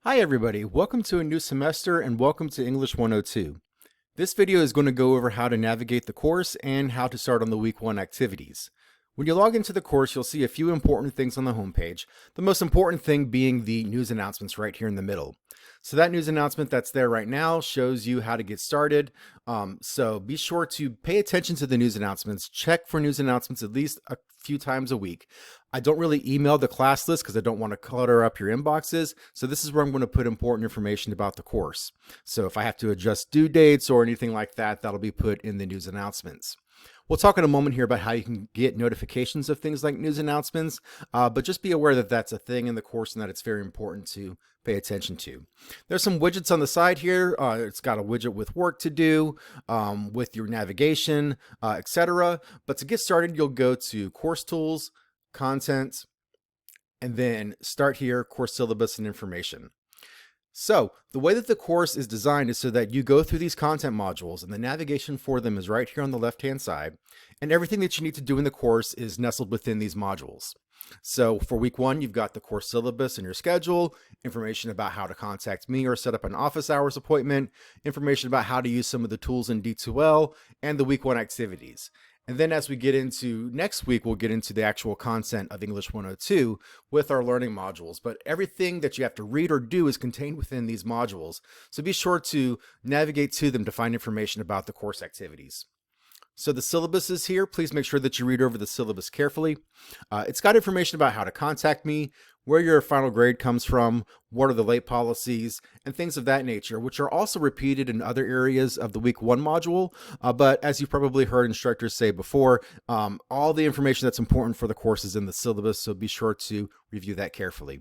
Hi everybody, welcome to a new semester and welcome to English 102. This video is going to go over how to navigate the course and how to start on the week 1 activities. When you log into the course, you'll see a few important things on the homepage, the most important thing being the news announcements right here in the middle. So that news announcement that's there right now shows you how to get started. So be sure to pay attention to the news announcements. Check for news announcements at least a few times a week. I don't really email the class list because I don't want to clutter up your inboxes. So this is where I'm going to put important information about the course. So if I have to adjust due dates or anything like that, that'll be put in the news announcements. We'll talk in a moment here about how you can get notifications of things like news announcements, but just be aware that that's a thing in the course and that it's very important to pay attention to. There's some widgets on the side here. It's got a widget with work to do, with your navigation, etc. But to get started, you'll go to Course Tools, Content, and then start here, Course Syllabus and Information. So the way that the course is designed is so that you go through these content modules and the navigation for them is right here on the left-hand side. And everything that you need to do in the course is nestled within these modules. So for week 1, you've got the course syllabus and your schedule, information about how to contact me or set up an office hours appointment, information about how to use some of the tools in D2L, and the week 1 activities. And then as we get into next week, we'll get into the actual content of English 102 with our learning modules. But everything that you have to read or do is contained within these modules. So be sure to navigate to them to find information about the course activities. So the syllabus is here. Please make sure that you read over the syllabus carefully. It's got information about how to contact me, where your final grade comes from, what are the late policies, and things of that nature, which are also repeated in other areas of the week 1 module. But as you've probably heard instructors say before, all the information that's important for the course is in the syllabus, so be sure to review that carefully.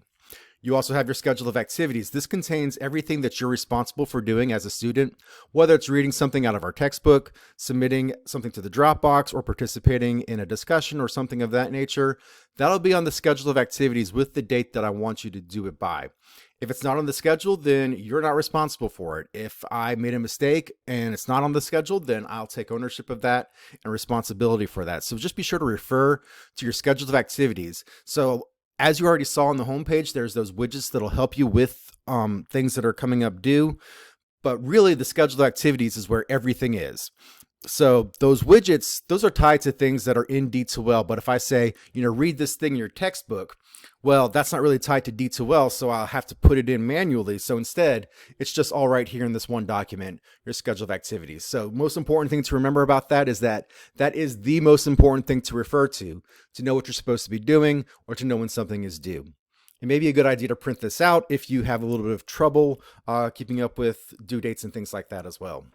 You also have your schedule of activities. This contains everything that you're responsible for doing as a student, whether it's reading something out of our textbook, submitting something to the Dropbox, or participating in a discussion or something of that nature. That'll be on the schedule of activities with the date that I want you to do it by. If it's not on the schedule, then you're not responsible for it. If I made a mistake and it's not on the schedule, then I'll take ownership of that and responsibility for that. So just be sure to refer to your schedule of activities. So as you already saw on the homepage, there's those widgets that'll help you with things that are coming up due. But really, the scheduled activities is where everything is. So those widgets, those are tied to things that are in D2L. But if I say, read this thing in your textbook, well, that's not really tied to D2L, so I'll have to put it in manually. So instead, it's just all right here in this one document, your schedule of activities. So most important thing to remember about that is that is the most important thing to refer to know what you're supposed to be doing or to know when something is due. It may be a good idea to print this out if you have a little bit of trouble keeping up with due dates and things like that as well.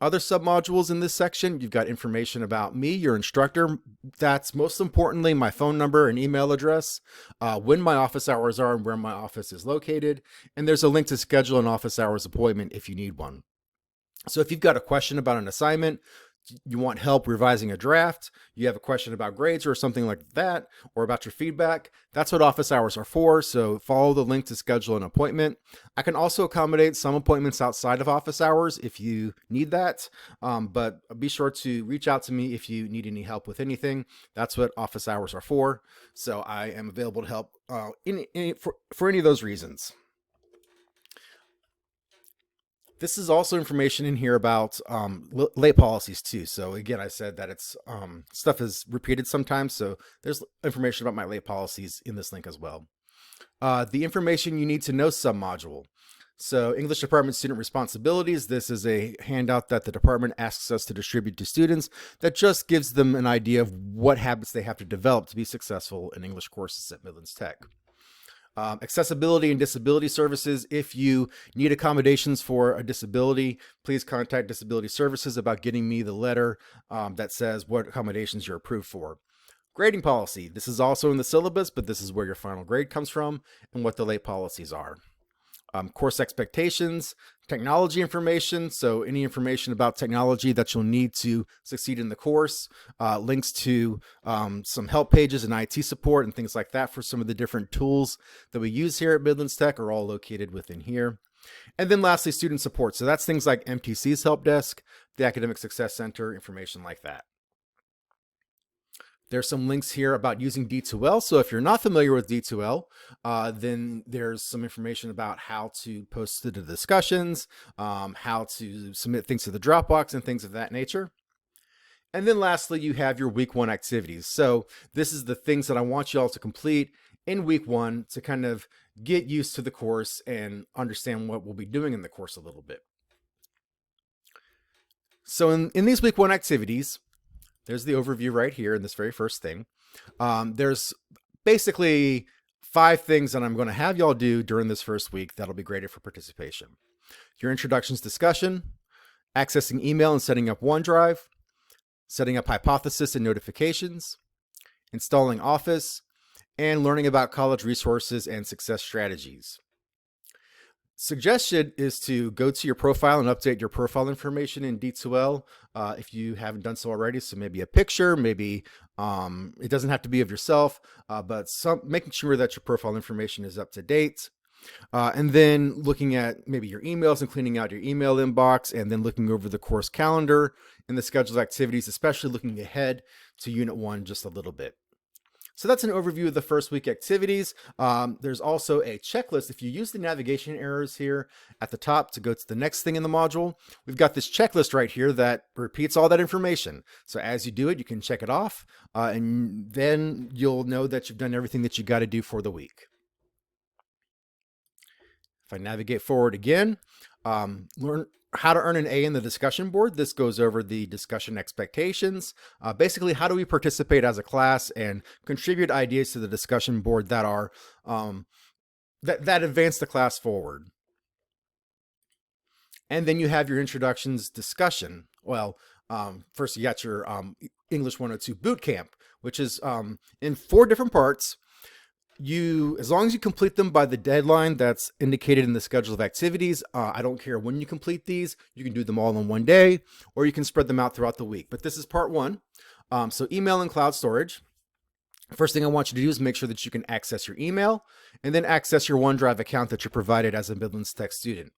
Other submodules in this section, you've got information about me, your instructor. That's most importantly my phone number and email address, when my office hours are and where my office is located. And there's a link to schedule an office hours appointment if you need one. So if you've got a question about an assignment, you want help revising a draft, you have a question about grades or something like that, or about your feedback, that's what office hours are for. So follow the link to schedule an appointment. I can also accommodate some appointments outside of office hours if you need that, but be sure to reach out to me if you need any help with anything. That's what office hours are for. So I am available to help for any of those reasons. This is also information in here about late policies too. So again, I said that it's stuff is repeated sometimes. So there's information about my late policies in this link as well. The information you need to know submodule. So English Department Student Responsibilities. This is a handout that the department asks us to distribute to students that just gives them an idea of what habits they have to develop to be successful in English courses at Midlands Tech. Accessibility and disability services. If you need accommodations for a disability, please contact Disability Services about getting me the letter that says what accommodations you're approved for. Grading policy. This is also in the syllabus, but this is where your final grade comes from and what the late policies are. Course expectations, technology information, so any information about technology that you'll need to succeed in the course, links to some help pages and IT support and things like that for some of the different tools that we use here at Midlands Tech are all located within here. And then lastly, student support. So that's things like MTC's help desk, the Academic Success Center, information like that. There's some links here about using D2L. So if you're not familiar with D2L, then there's some information about how to post to the discussions, how to submit things to the Dropbox and things of that nature. And then lastly, you have your week 1 activities. So this is the things that I want you all to complete in week 1 to kind of get used to the course and understand what we'll be doing in the course a little bit. So in these week 1 activities, there's the overview right here in this very first thing. There's basically 5 things that I'm going to have y'all do during this first week that'll be graded for participation. Your introductions discussion, accessing email and setting up OneDrive, setting up hypothesis and notifications, installing Office, and learning about college resources and success strategies. Suggestion is to go to your profile and update your profile information in D2L if you haven't done so already. So maybe a picture, maybe it doesn't have to be of yourself, but making sure that your profile information is up to date. And then looking at maybe your emails and cleaning out your email inbox, and then looking over the course calendar and the scheduled activities, especially looking ahead to Unit 1 just a little bit. So that's an overview of the first week activities. There's also a checklist. If you use the navigation arrows here at the top to go to the next thing in the module, we've got this checklist right here that repeats all that information. So as you do it, you can check it off, and then you'll know that you've done everything that you got to do for the week. If I navigate forward again, learn how to earn an A in the discussion board. This goes over the discussion expectations. Basically, how do we participate as a class and contribute ideas to the discussion board that are that advance the class forward. And then you have your introductions discussion. Well, first you got your English 102 boot camp, which is in 4 different parts. As long as you complete them by the deadline that's indicated in the schedule of activities, I don't care when you complete these, you can do them all in one day, or you can spread them out throughout the week. But this is part 1. So email and cloud storage. First thing I want you to do is make sure that you can access your email, and then access your OneDrive account that you're provided as a Midlands Tech student.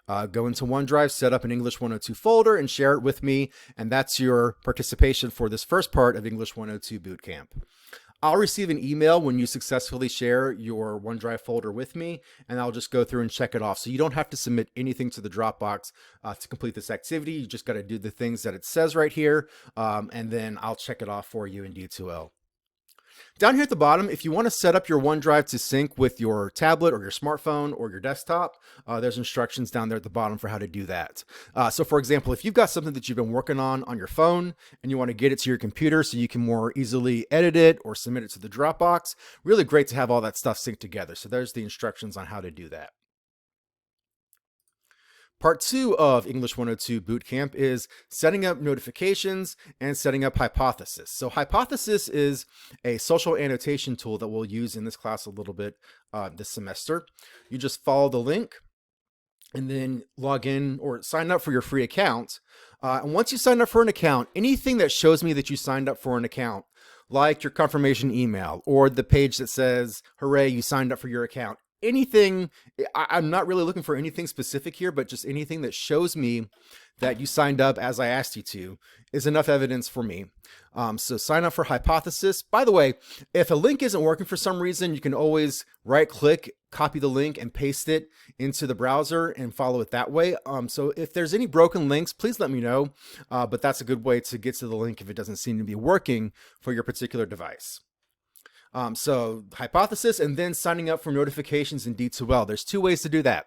Go into OneDrive, set up an English 102 folder, and share it with me, and that's your participation for this first part of English 102 Bootcamp. I'll receive an email when you successfully share your OneDrive folder with me, and I'll just go through and check it off. So you don't have to submit anything to the Dropbox to complete this activity. You just got to do the things that it says right here, and then I'll check it off for you in D2L. Down here at the bottom, if you want to set up your OneDrive to sync with your tablet or your smartphone or your desktop, there's instructions down there at the bottom for how to do that. So for example, if you've got something that you've been working on your phone and you want to get it to your computer so you can more easily edit it or submit it to the Dropbox, really great to have all that stuff synced together. So there's the instructions on how to do that. Part 2 of English 102 Bootcamp is setting up notifications and setting up hypothesis. So hypothesis is a social annotation tool that we'll use in this class a little bit this semester. You just follow the link and then log in or sign up for your free account. And once you sign up for an account, anything that shows me that you signed up for an account, like your confirmation email or the page that says, hooray, you signed up for your account, anything, I'm not really looking for anything specific here, but just anything that shows me that you signed up as I asked you to is enough evidence for me. So sign up for hypothesis. By the way, if a link isn't working for some reason, you can always right click, copy the link and paste it into the browser and follow it that way. So if there's any broken links, please let me know. But that's a good way to get to the link if it doesn't seem to be working for your particular device. So hypothesis and then signing up for notifications in D2L. There's 2 ways to do that.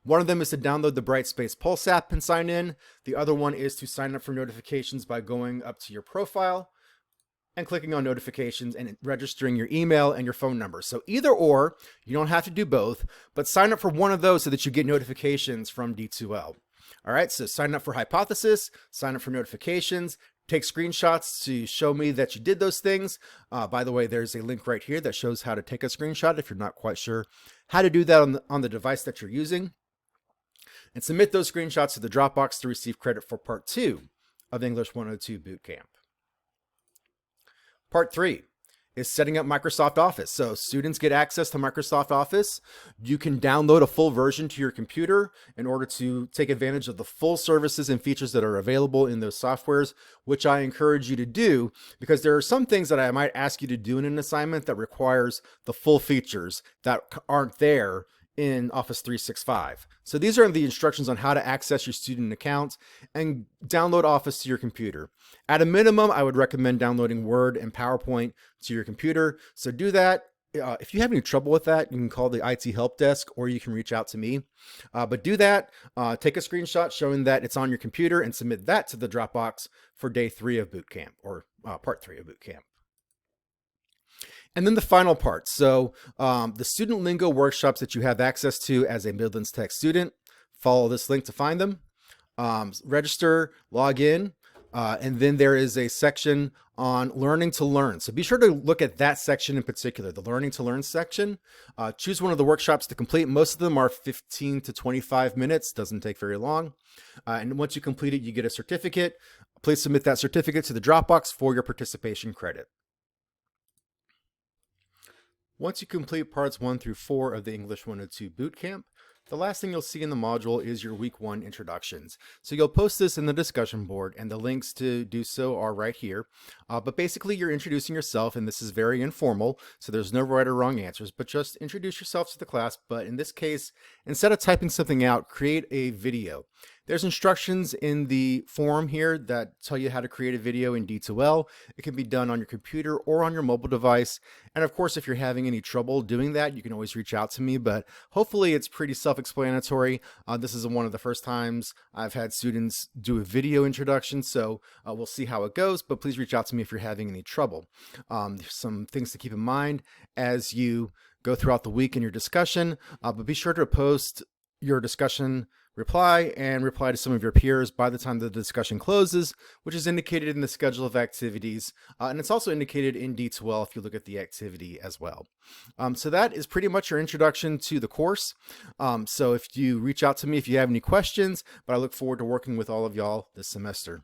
One of them is to download the Brightspace Pulse app and sign in. The other one is to sign up for notifications by going up to your profile and clicking on notifications and registering your email and your phone number. So either or, you don't have to do both, but sign up for one of those so that you get notifications from D2L. All right, so sign up for hypothesis, sign up for notifications, take screenshots to show me that you did those things. By the way, there's a link right here that shows how to take a screenshot if you're not quite sure how to do that on the device that you're using. And submit those screenshots to the Dropbox to receive credit for part 2 of English 102 Bootcamp. Part 3 is setting up Microsoft Office. So students get access to Microsoft Office. You can download a full version to your computer in order to take advantage of the full services and features that are available in those softwares, which I encourage you to do because there are some things that I might ask you to do in an assignment that requires the full features that aren't there in Office 365. So these are the instructions on how to access your student account and download Office to your computer. At a minimum, I would recommend downloading Word and PowerPoint to your computer. So do that. If you have any trouble with that, you can call the IT help desk or you can reach out to me. But do that, take a screenshot showing that it's on your computer and submit that to the Dropbox for day 3 of boot camp or part 3 of boot camp. And then the final part. So the student lingo workshops that you have access to as a Midlands Tech student, follow this link to find them. Register, log in, and then there is a section on learning to learn. So be sure to look at that section in particular, the learning to learn section. Choose one of the workshops to complete. Most of them are 15 to 25 minutes, doesn't take very long. And once you complete it, you get a certificate. Please submit that certificate to the Dropbox for your participation credit. Once you complete parts 1 through 4 of the English 102 Bootcamp, the last thing you'll see in the module is your week 1 introductions. So you'll post this in the discussion board and the links to do so are right here. But basically you're introducing yourself, and this is very informal, so there's no right or wrong answers, but just introduce yourself to the class. But in this case, instead of typing something out, create a video. There's instructions in the forum here that tell you how to create a video in D2L. It can be done on your computer or on your mobile device. And of course, if you're having any trouble doing that, you can always reach out to me, but hopefully it's pretty self-explanatory. This is one of the first times I've had students do a video introduction, so we'll see how it goes, but please reach out to me if you're having any trouble. There's some things to keep in mind as you go throughout the week in your discussion, but be sure to post your discussion reply to some of your peers by the time the discussion closes, which is indicated in the schedule of activities. And it's also indicated in D2L if you look at the activity as well. So that is pretty much your introduction to the course. So if you reach out to me if you have any questions, but I look forward to working with all of y'all this semester.